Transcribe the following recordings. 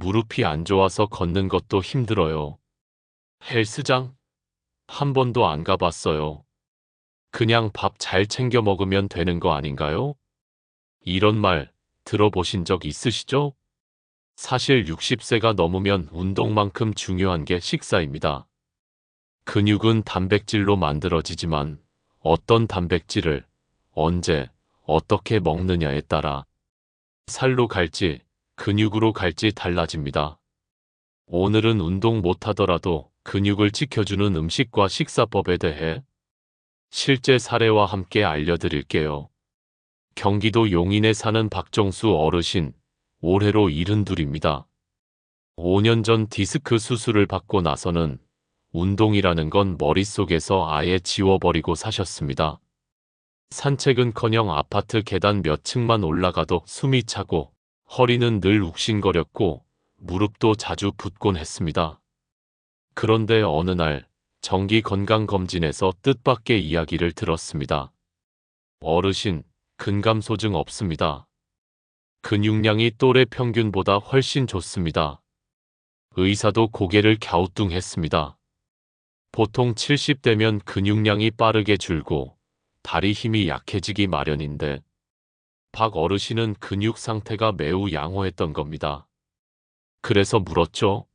무릎이 안 좋아서 걷는 것도 힘들어요. 헬스장? 한 번도 안 가봤어요. 그냥 밥 잘 챙겨 먹으면 되는 거 아닌가요? 이런 말 들어보신 적 있으시죠? 사실 60세가 넘으면 운동만큼 중요한 게 식사입니다. 근육은 단백질로 만들어지지만 어떤 단백질을 언제 어떻게 먹느냐에 따라 살로 갈지 근육으로 갈지 달라집니다. 오늘은 운동 못하더라도 근육을 지켜주는 음식과 식사법에 대해 실제 사례와 함께 알려드릴게요. 경기도 용인에 사는 박정수 어르신, 올해로 72입니다. 5년 전 디스크 수술을 받고 나서는 운동이라는 건 머릿속에서 아예 지워버리고 사셨습니다. 산책은커녕 아파트 계단 몇 층만 올라가도 숨이 차고 허리는 늘 욱신거렸고 무릎도 자주 붓곤 했습니다. 그런데 어느 날 정기 건강검진에서 뜻밖의 이야기를 들었습니다. 어르신, 근감소증 없습니다. 근육량이 또래 평균보다 훨씬 좋습니다. 의사도 고개를 갸우뚱했습니다. 보통 70대면 근육량이 빠르게 줄고 다리 힘이 약해지기 마련인데 박 어르신은 근육 상태가 매우 양호했던 겁니다. 그래서 물었죠.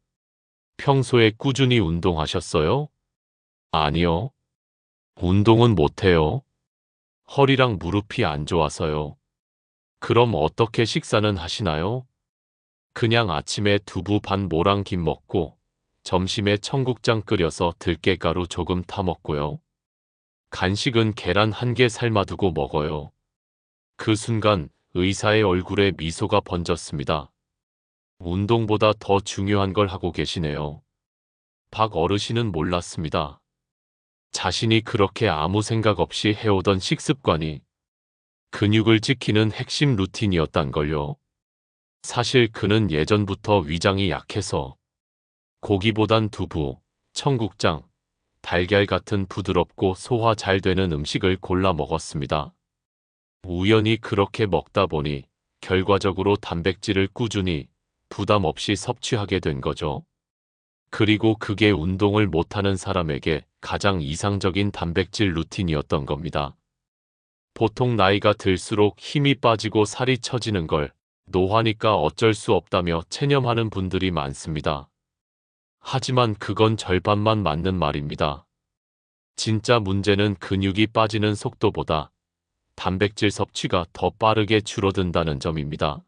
평소에 꾸준히 운동하셨어요? 아니요. 운동은 못해요. 허리랑 무릎이 안 좋아서요. 그럼 어떻게 식사는 하시나요? 그냥 아침에 두부 반 모랑 김 먹고 점심에 청국장 끓여서 들깨가루 조금 타 먹고요. 간식은 계란 한 개 삶아두고 먹어요. 그 순간 의사의 얼굴에 미소가 번졌습니다. 운동보다 더 중요한 걸 하고 계시네요. 박 어르신은 몰랐습니다. 자신이 그렇게 아무 생각 없이 해오던 식습관이 근육을 지키는 핵심 루틴이었단 걸요. 사실 그는 예전부터 위장이 약해서 고기보단 두부, 청국장, 달걀 같은 부드럽고 소화 잘 되는 음식을 골라 먹었습니다. 우연히 그렇게 먹다 보니 결과적으로 단백질을 꾸준히 부담 없이 섭취하게 된 거죠. 그리고 그게 운동을 못하는 사람에게 가장 이상적인 단백질 루틴이었던 겁니다. 보통 나이가 들수록 힘이 빠지고 살이 처지는 걸 노화니까 어쩔 수 없다며 체념하는 분들이 많습니다. 하지만 그건 절반만 맞는 말입니다. 진짜 문제는 근육이 빠지는 속도보다 단백질 섭취가 더 빠르게 줄어든다는 점입니다.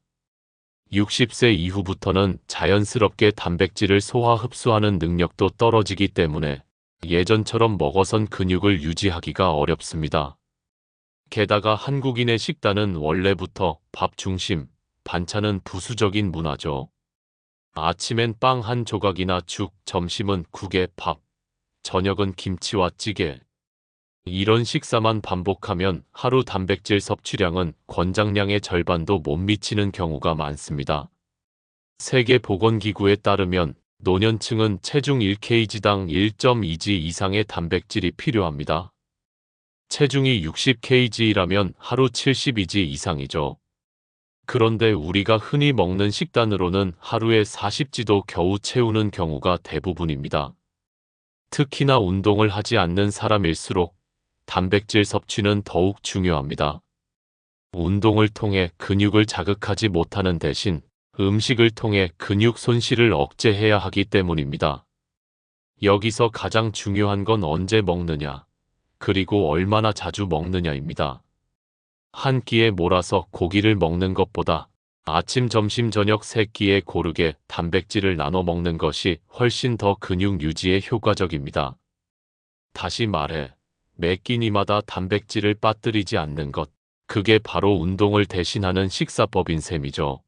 60세 이후부터는 자연스럽게 단백질을 소화 흡수하는 능력도 떨어지기 때문에 예전처럼 먹어선 근육을 유지하기가 어렵습니다. 게다가 한국인의 식단은 원래부터 밥 중심, 반찬은 부수적인 문화죠. 아침엔 빵 한 조각이나 죽, 점심은 국에 밥, 저녁은 김치와 찌개. 이런 식사만 반복하면 하루 단백질 섭취량은 권장량의 절반도 못 미치는 경우가 많습니다. 세계보건기구에 따르면 노년층은 체중 1kg당 1.2g 이상의 단백질이 필요합니다. 체중이 60kg라면 하루 72g 이상이죠. 그런데 우리가 흔히 먹는 식단으로는 하루에 40g도 겨우 채우는 경우가 대부분입니다. 특히나 운동을 하지 않는 사람일수록 단백질 섭취는 더욱 중요합니다. 운동을 통해 근육을 자극하지 못하는 대신 음식을 통해 근육 손실을 억제해야 하기 때문입니다. 여기서 가장 중요한 건 언제 먹느냐, 그리고 얼마나 자주 먹느냐입니다. 한 끼에 몰아서 고기를 먹는 것보다 아침, 점심, 저녁 세 끼에 고르게 단백질을 나눠 먹는 것이 훨씬 더 근육 유지에 효과적입니다. 다시 말해, 매 끼니마다 단백질을 빠뜨리지 않는 것, 그게 바로 운동을 대신하는 식사법인 셈이죠.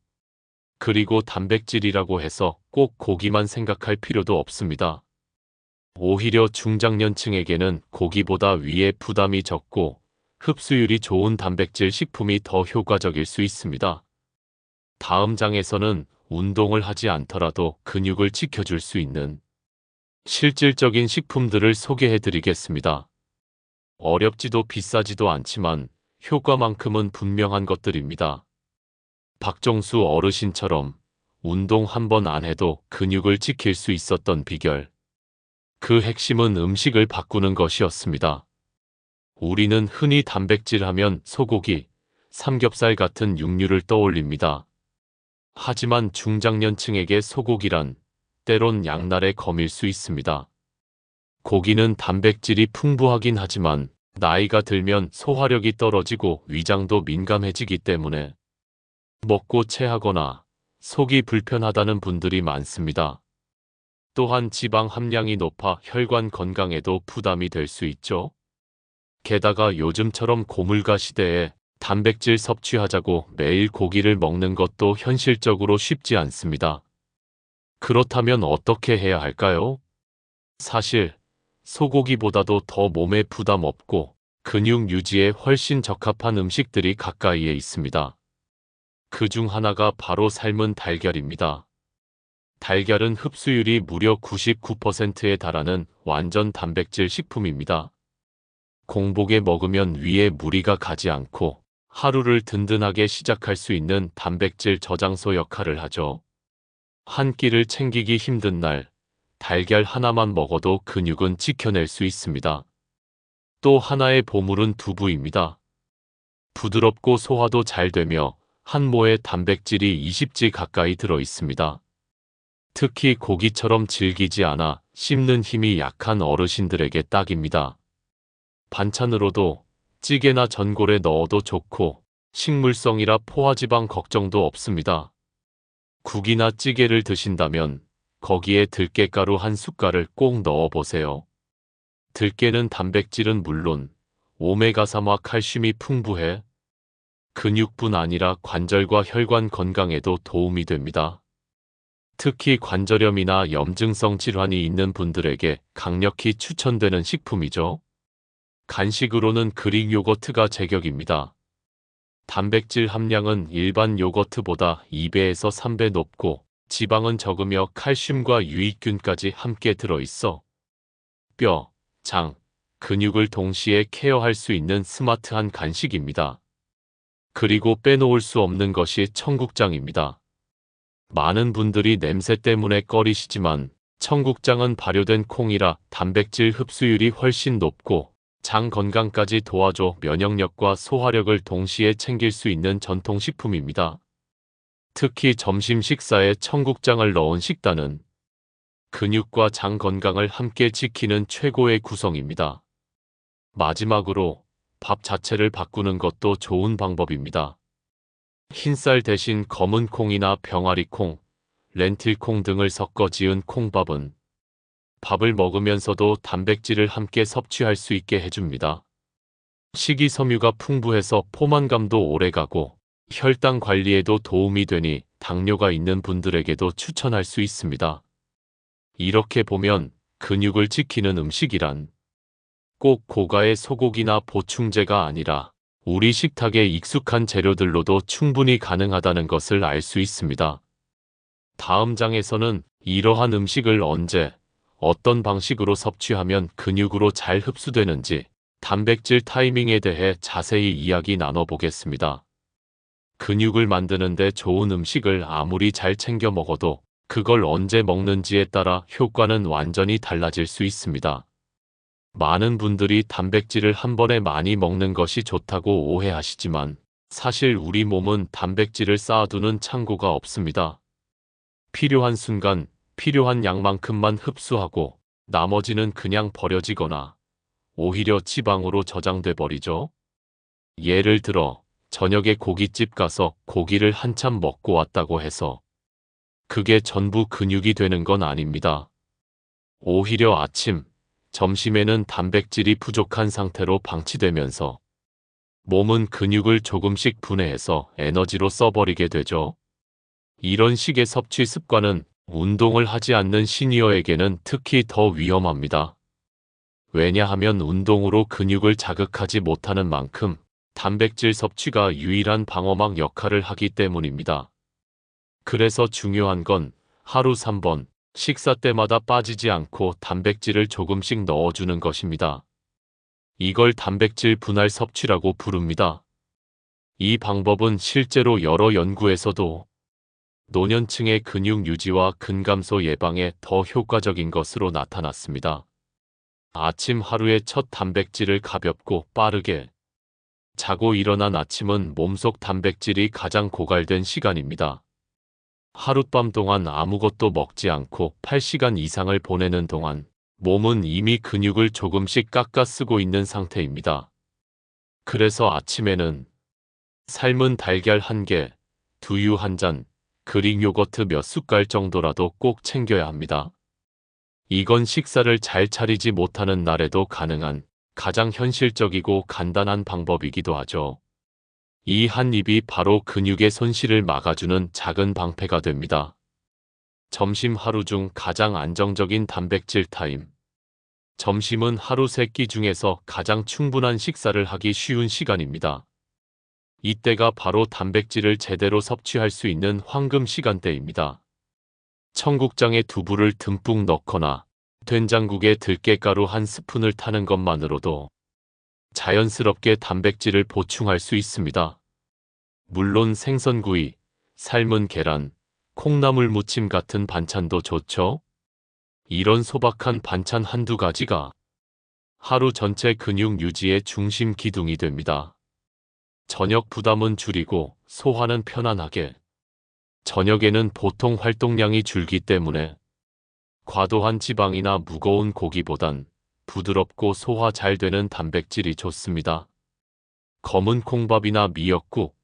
그리고 단백질이라고 해서 꼭 고기만 생각할 필요도 없습니다. 오히려 중장년층에게는 고기보다 위에 부담이 적고 흡수율이 좋은 단백질 식품이 더 효과적일 수 있습니다. 다음 장에서는 운동을 하지 않더라도 근육을 지켜줄 수 있는 실질적인 식품들을 소개해 드리겠습니다. 어렵지도 비싸지도 않지만 효과만큼은 분명한 것들입니다. 박정수 어르신처럼 운동 한 번 안 해도 근육을 지킬 수 있었던 비결. 그 핵심은 음식을 바꾸는 것이었습니다. 우리는 흔히 단백질 하면 소고기, 삼겹살 같은 육류를 떠올립니다. 하지만 중장년층에게 소고기란 때론 양날의 검일 수 있습니다. 고기는 단백질이 풍부하긴 하지만 나이가 들면 소화력이 떨어지고 위장도 민감해지기 때문에 먹고 체하거나 속이 불편하다는 분들이 많습니다. 또한 지방 함량이 높아 혈관 건강에도 부담이 될 수 있죠. 게다가 요즘처럼 고물가 시대에 단백질 섭취하자고 매일 고기를 먹는 것도 현실적으로 쉽지 않습니다. 그렇다면 어떻게 해야 할까요? 사실 소고기보다도 더 몸에 부담 없고 근육 유지에 훨씬 적합한 음식들이 가까이에 있습니다. 그 중 하나가 바로 삶은 달걀입니다. 달걀은 흡수율이 무려 99%에 달하는 완전 단백질 식품입니다. 공복에 먹으면 위에 무리가 가지 않고 하루를 든든하게 시작할 수 있는 단백질 저장소 역할을 하죠. 한 끼를 챙기기 힘든 날, 달걀 하나만 먹어도 근육은 지켜낼 수 있습니다. 또 하나의 보물은 두부입니다. 부드럽고 소화도 잘 되며 한 모에 단백질이 20지 가까이 들어 있습니다. 특히 고기처럼 질기지 않아 씹는 힘이 약한 어르신들에게 딱입니다. 반찬으로도 찌개나 전골에 넣어도 좋고 식물성이라 포화지방 걱정도 없습니다. 국이나 찌개를 드신다면 거기에 들깨가루 한 숟갈을 꼭 넣어보세요. 들깨는 단백질은 물론 오메가3와 칼슘이 풍부해 근육뿐 아니라 관절과 혈관 건강에도 도움이 됩니다. 특히 관절염이나 염증성 질환이 있는 분들에게 강력히 추천되는 식품이죠. 간식으로는 그릭 요거트가 제격입니다. 단백질 함량은 일반 요거트보다 2배에서 3배 높고 지방은 적으며 칼슘과 유익균까지 함께 들어있어 뼈, 장, 근육을 동시에 케어할 수 있는 스마트한 간식입니다. 그리고 빼놓을 수 없는 것이 청국장입니다. 많은 분들이 냄새 때문에 꺼리시지만 청국장은 발효된 콩이라 단백질 흡수율이 훨씬 높고 장 건강까지 도와줘 면역력과 소화력을 동시에 챙길 수 있는 전통식품입니다. 특히 점심 식사에 청국장을 넣은 식단은 근육과 장 건강을 함께 지키는 최고의 구성입니다. 마지막으로 밥 자체를 바꾸는 것도 좋은 방법입니다. 흰쌀 대신 검은 콩이나 병아리콩, 렌틸콩 등을 섞어 지은 콩밥은 밥을 먹으면서도 단백질을 함께 섭취할 수 있게 해줍니다. 식이섬유가 풍부해서 포만감도 오래가고 혈당 관리에도 도움이 되니 당뇨가 있는 분들에게도 추천할 수 있습니다. 이렇게 보면 근육을 지키는 음식이란 꼭 고가의 소고기나 보충제가 아니라 우리 식탁에 익숙한 재료들로도 충분히 가능하다는 것을 알 수 있습니다. 다음 장에서는 이러한 음식을 언제, 어떤 방식으로 섭취하면 근육으로 잘 흡수되는지 단백질 타이밍에 대해 자세히 이야기 나눠보겠습니다. 근육을 만드는데 좋은 음식을 아무리 잘 챙겨 먹어도 그걸 언제 먹는지에 따라 효과는 완전히 달라질 수 있습니다. 많은 분들이 단백질을 한 번에 많이 먹는 것이 좋다고 오해하시지만 사실 우리 몸은 단백질을 쌓아두는 창고가 없습니다. 필요한 순간 필요한 양만큼만 흡수하고 나머지는 그냥 버려지거나 오히려 지방으로 저장돼 버리죠. 예를 들어 저녁에 고깃집 가서 고기를 한참 먹고 왔다고 해서 그게 전부 근육이 되는 건 아닙니다. 오히려 아침, 점심에는 단백질이 부족한 상태로 방치되면서 몸은 근육을 조금씩 분해해서 에너지로 써버리게 되죠. 이런 식의 섭취 습관은 운동을 하지 않는 시니어에게는 특히 더 위험합니다. 왜냐하면 운동으로 근육을 자극하지 못하는 만큼 단백질 섭취가 유일한 방어막 역할을 하기 때문입니다. 그래서 중요한 건 하루 3번, 식사 때마다 빠지지 않고 단백질을 조금씩 넣어주는 것입니다. 이걸 단백질 분할 섭취라고 부릅니다. 이 방법은 실제로 여러 연구에서도 노년층의 근육 유지와 근감소 예방에 더 효과적인 것으로 나타났습니다. 아침 하루의 첫 단백질을 가볍고 빠르게 자고 일어난 아침은 몸속 단백질이 가장 고갈된 시간입니다. 하룻밤 동안 아무것도 먹지 않고 8시간 이상을 보내는 동안 몸은 이미 근육을 조금씩 깎아 쓰고 있는 상태입니다. 그래서 아침에는 삶은 달걀 1개, 두유 1잔, 그릭 요거트 몇 숟갈 정도라도 꼭 챙겨야 합니다. 이건 식사를 잘 차리지 못하는 날에도 가능한 가장 현실적이고 간단한 방법이기도 하죠. 이 한 입이 바로 근육의 손실을 막아주는 작은 방패가 됩니다. 점심 하루 중 가장 안정적인 단백질 타임. 점심은 하루 3끼 중에서 가장 충분한 식사를 하기 쉬운 시간입니다. 이때가 바로 단백질을 제대로 섭취할 수 있는 황금 시간대입니다. 청국장에 두부를 듬뿍 넣거나 된장국에 들깨가루 한 스푼을 타는 것만으로도 자연스럽게 단백질을 보충할 수 있습니다. 물론 생선구이, 삶은 계란, 콩나물 무침 같은 반찬도 좋죠. 이런 소박한 반찬 한두 가지가 하루 전체 근육 유지의 중심 기둥이 됩니다. 저녁 부담은 줄이고 소화는 편안하게. 저녁에는 보통 활동량이 줄기 때문에 과도한 지방이나 무거운 고기보단 부드럽고 소화 잘 되는 단백질이 좋습니다. 검은 콩밥이나 미역국,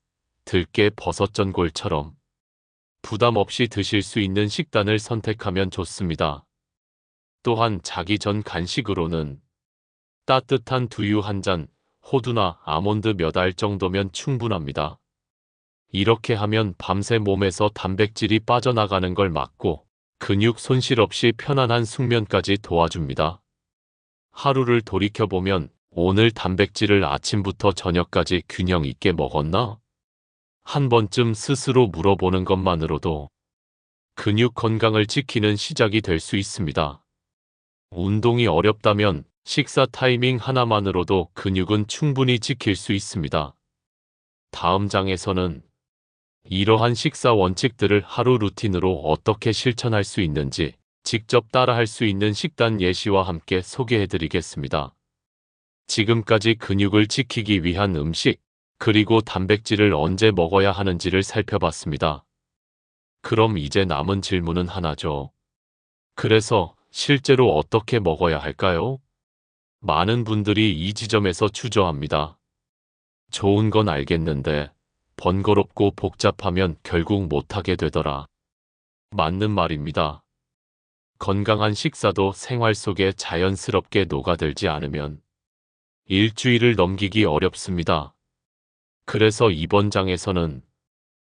들깨 버섯전골처럼 부담 없이 드실 수 있는 식단을 선택하면 좋습니다. 또한 자기 전 간식으로는 따뜻한 두유 1잔, 호두나 아몬드 몇 알 정도면 충분합니다. 이렇게 하면 밤새 몸에서 단백질이 빠져나가는 걸 막고 근육 손실 없이 편안한 숙면까지 도와줍니다. 하루를 돌이켜보면 오늘 단백질을 아침부터 저녁까지 균형 있게 먹었나? 한 번쯤 스스로 물어보는 것만으로도 근육 건강을 지키는 시작이 될 수 있습니다. 운동이 어렵다면 식사 타이밍 하나만으로도 근육은 충분히 지킬 수 있습니다. 다음 장에서는 이러한 식사 원칙들을 하루 루틴으로 어떻게 실천할 수 있는지 직접 따라할 수 있는 식단 예시와 함께 소개해드리겠습니다. 지금까지 근육을 지키기 위한 음식, 그리고 단백질을 언제 먹어야 하는지를 살펴봤습니다. 그럼 이제 남은 질문은 하나죠. 그래서 실제로 어떻게 먹어야 할까요? 많은 분들이 이 지점에서 주저합니다. 좋은 건 알겠는데 번거롭고 복잡하면 결국 못하게 되더라. 맞는 말입니다. 건강한 식사도 생활 속에 자연스럽게 녹아들지 않으면 일주일을 넘기기 어렵습니다. 그래서 이번 장에서는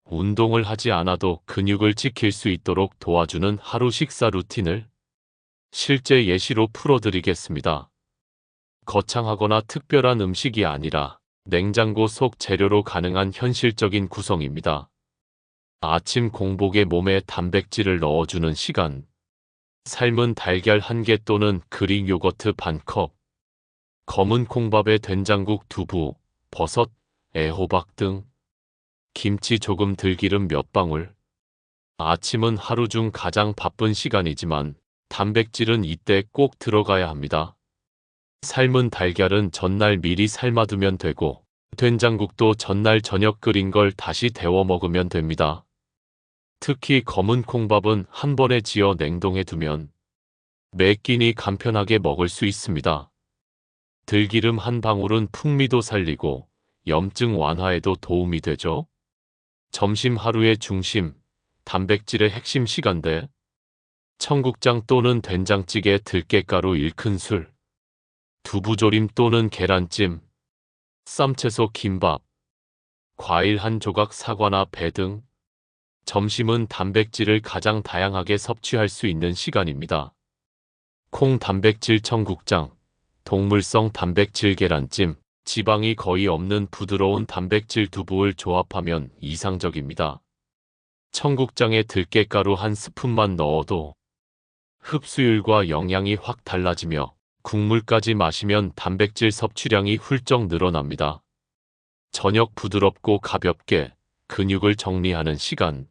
운동을 하지 않아도 근육을 지킬 수 있도록 도와주는 하루 식사 루틴을 실제 예시로 풀어드리겠습니다. 거창하거나 특별한 음식이 아니라 냉장고 속 재료로 가능한 현실적인 구성입니다. 아침 공복에 몸에 단백질을 넣어주는 시간. 삶은 달걀 1개 또는 그릭 요거트 반컵. 검은 콩밥에 된장국 두부, 버섯, 애호박 등. 김치 조금 들기름 몇 방울. 아침은 하루 중 가장 바쁜 시간이지만 단백질은 이때 꼭 들어가야 합니다. 삶은 달걀은 전날 미리 삶아두면 되고 된장국도 전날 저녁 끓인 걸 다시 데워 먹으면 됩니다. 특히 검은 콩밥은 한 번에 지어 냉동해 두면 매 끼니 간편하게 먹을 수 있습니다. 들기름 한 방울은 풍미도 살리고 염증 완화에도 도움이 되죠. 점심 하루의 중심, 단백질의 핵심 시간대. 청국장 또는 된장찌개 들깨가루 1큰술. 두부조림 또는 계란찜, 쌈채소 김밥, 과일 한 조각 사과나 배 등. 점심은 단백질을 가장 다양하게 섭취할 수 있는 시간입니다. 콩 단백질 청국장, 동물성 단백질 계란찜, 지방이 거의 없는 부드러운 단백질 두부를 조합하면 이상적입니다. 청국장에 들깨가루 한 스푼만 넣어도 흡수율과 영양이 확 달라지며 국물까지 마시면 단백질 섭취량이 훌쩍 늘어납니다. 저녁 부드럽고 가볍게 근육을 정리하는 시간.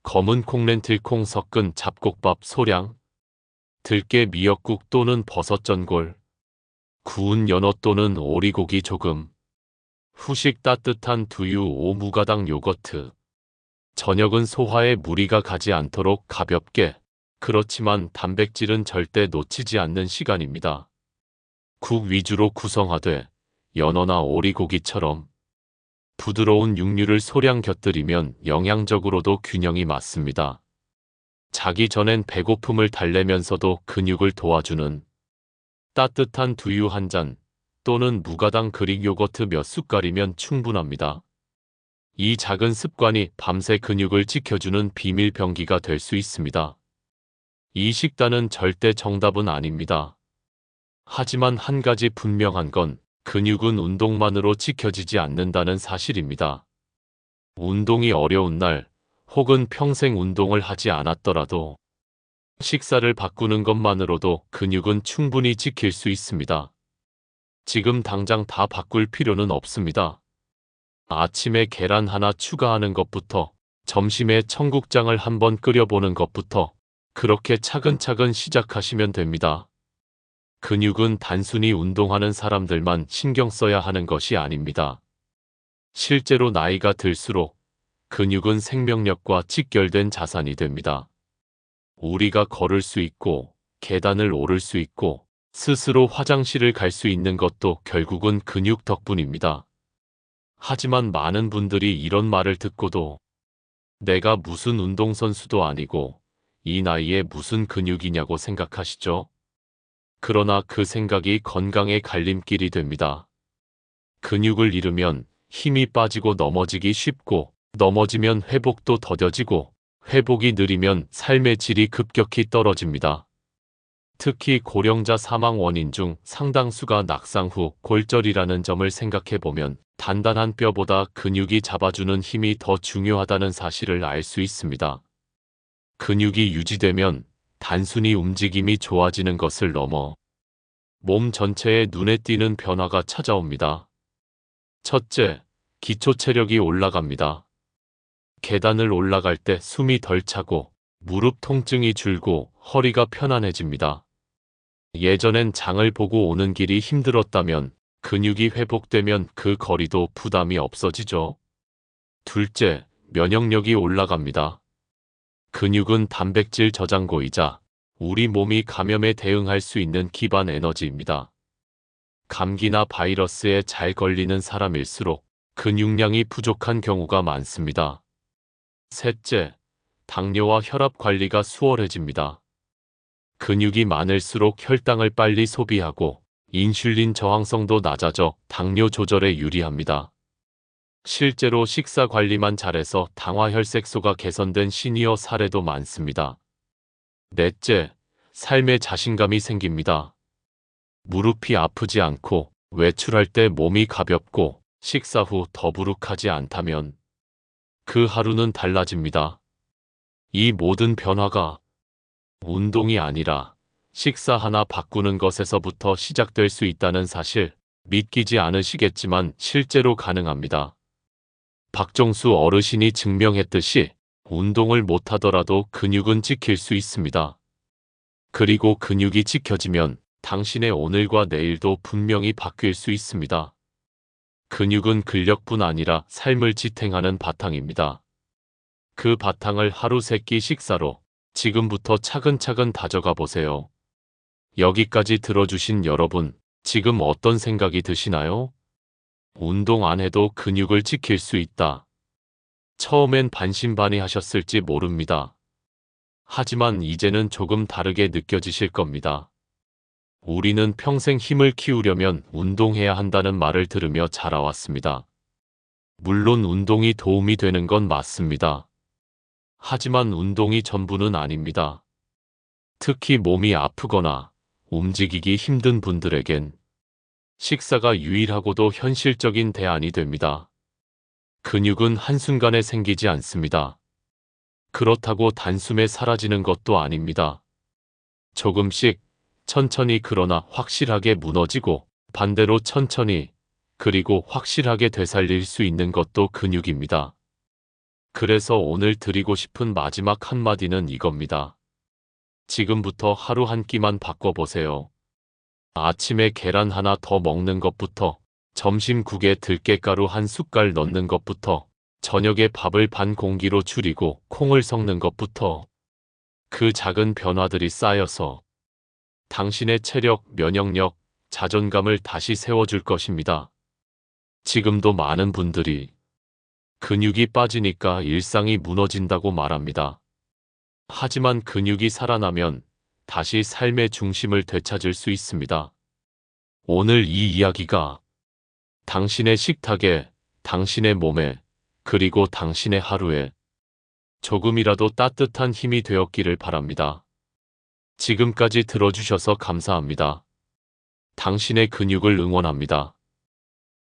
검은 콩, 렌틸콩 섞은 잡곡밥 소량, 들깨 미역국 또는 버섯 전골, 구운 연어 또는 오리고기 조금, 후식 따뜻한 두유 5무가당 요거트. 저녁은 소화에 무리가 가지 않도록 가볍게, 그렇지만 단백질은 절대 놓치지 않는 시간입니다. 국 위주로 구성하되 연어나 오리고기처럼 부드러운 육류를 소량 곁들이면 영양적으로도 균형이 맞습니다. 자기 전엔 배고픔을 달래면서도 근육을 도와주는 따뜻한 두유 한 잔 또는 무가당 그릭 요거트 몇 숟갈이면 충분합니다. 이 작은 습관이 밤새 근육을 지켜주는 비밀 병기가 될 수 있습니다. 이 식단은 절대 정답은 아닙니다. 하지만 한 가지 분명한 건 근육은 운동만으로 지켜지지 않는다는 사실입니다. 운동이 어려운 날 혹은 평생 운동을 하지 않았더라도 식사를 바꾸는 것만으로도 근육은 충분히 지킬 수 있습니다. 지금 당장 다 바꿀 필요는 없습니다. 아침에 계란 하나 추가하는 것부터, 점심에 청국장을 한번 끓여보는 것부터 그렇게 차근차근 시작하시면 됩니다. 근육은 단순히 운동하는 사람들만 신경 써야 하는 것이 아닙니다. 실제로 나이가 들수록 근육은 생명력과 직결된 자산이 됩니다. 우리가 걸을 수 있고, 계단을 오를 수 있고, 스스로 화장실을 갈 수 있는 것도 결국은 근육 덕분입니다. 하지만 많은 분들이 이런 말을 듣고도 내가 무슨 운동선수도 아니고 이 나이에 무슨 근육이냐고 생각하시죠? 그러나 그 생각이 건강의 갈림길이 됩니다. 근육을 잃으면 힘이 빠지고 넘어지기 쉽고, 넘어지면 회복도 더뎌지고, 회복이 느리면 삶의 질이 급격히 떨어집니다. 특히 고령자 사망 원인 중 상당수가 낙상 후 골절이라는 점을 생각해보면 단단한 뼈보다 근육이 잡아주는 힘이 더 중요하다는 사실을 알 수 있습니다. 근육이 유지되면 단순히 움직임이 좋아지는 것을 넘어 몸 전체에 눈에 띄는 변화가 찾아옵니다. 첫째, 기초 체력이 올라갑니다. 계단을 올라갈 때 숨이 덜 차고 무릎 통증이 줄고 허리가 편안해집니다. 예전엔 장을 보고 오는 길이 힘들었다면 근육이 회복되면 그 거리도 부담이 없어지죠. 둘째, 면역력이 올라갑니다. 근육은 단백질 저장고이자 우리 몸이 감염에 대응할 수 있는 기반 에너지입니다. 감기나 바이러스에 잘 걸리는 사람일수록 근육량이 부족한 경우가 많습니다. 셋째, 당뇨와 혈압 관리가 수월해집니다. 근육이 많을수록 혈당을 빨리 소비하고 인슐린 저항성도 낮아져 당뇨 조절에 유리합니다. 실제로 식사 관리만 잘해서 당화혈색소가 개선된 시니어 사례도 많습니다. 넷째, 삶에 자신감이 생깁니다. 무릎이 아프지 않고 외출할 때 몸이 가볍고 식사 후 더부룩하지 않다면 그 하루는 달라집니다. 이 모든 변화가 운동이 아니라 식사 하나 바꾸는 것에서부터 시작될 수 있다는 사실 믿기지 않으시겠지만 실제로 가능합니다. 박정수 어르신이 증명했듯이 운동을 못하더라도 근육은 지킬 수 있습니다. 그리고 근육이 지켜지면 당신의 오늘과 내일도 분명히 바뀔 수 있습니다. 근육은 근력뿐 아니라 삶을 지탱하는 바탕입니다. 그 바탕을 하루 세 끼 식사로 지금부터 차근차근 다져가 보세요. 여기까지 들어주신 여러분, 지금 어떤 생각이 드시나요? 운동 안 해도 근육을 지킬 수 있다. 처음엔 반신반의하셨을지 모릅니다. 하지만 이제는 조금 다르게 느껴지실 겁니다. 우리는 평생 힘을 키우려면 운동해야 한다는 말을 들으며 자라왔습니다. 물론 운동이 도움이 되는 건 맞습니다. 하지만 운동이 전부는 아닙니다. 특히 몸이 아프거나 움직이기 힘든 분들에겐 식사가 유일하고도 현실적인 대안이 됩니다. 근육은 한순간에 생기지 않습니다. 그렇다고 단숨에 사라지는 것도 아닙니다. 조금씩, 천천히 그러나 확실하게 무너지고 반대로 천천히 그리고 확실하게 되살릴 수 있는 것도 근육입니다. 그래서 오늘 드리고 싶은 마지막 한마디는 이겁니다. 지금부터 하루 한 끼만 바꿔보세요. 아침에 계란 하나 더 먹는 것부터, 점심 국에 들깨가루 한 숟갈 넣는 것부터, 저녁에 밥을 반 공기로 줄이고 콩을 섞는 것부터, 그 작은 변화들이 쌓여서 당신의 체력, 면역력, 자존감을 다시 세워줄 것입니다. 지금도 많은 분들이 근육이 빠지니까 일상이 무너진다고 말합니다. 하지만 근육이 살아나면 다시 삶의 중심을 되찾을 수 있습니다. 오늘 이 이야기가 당신의 식탁에, 당신의 몸에, 그리고 당신의 하루에 조금이라도 따뜻한 힘이 되었기를 바랍니다. 지금까지 들어주셔서 감사합니다. 당신의 근육을 응원합니다.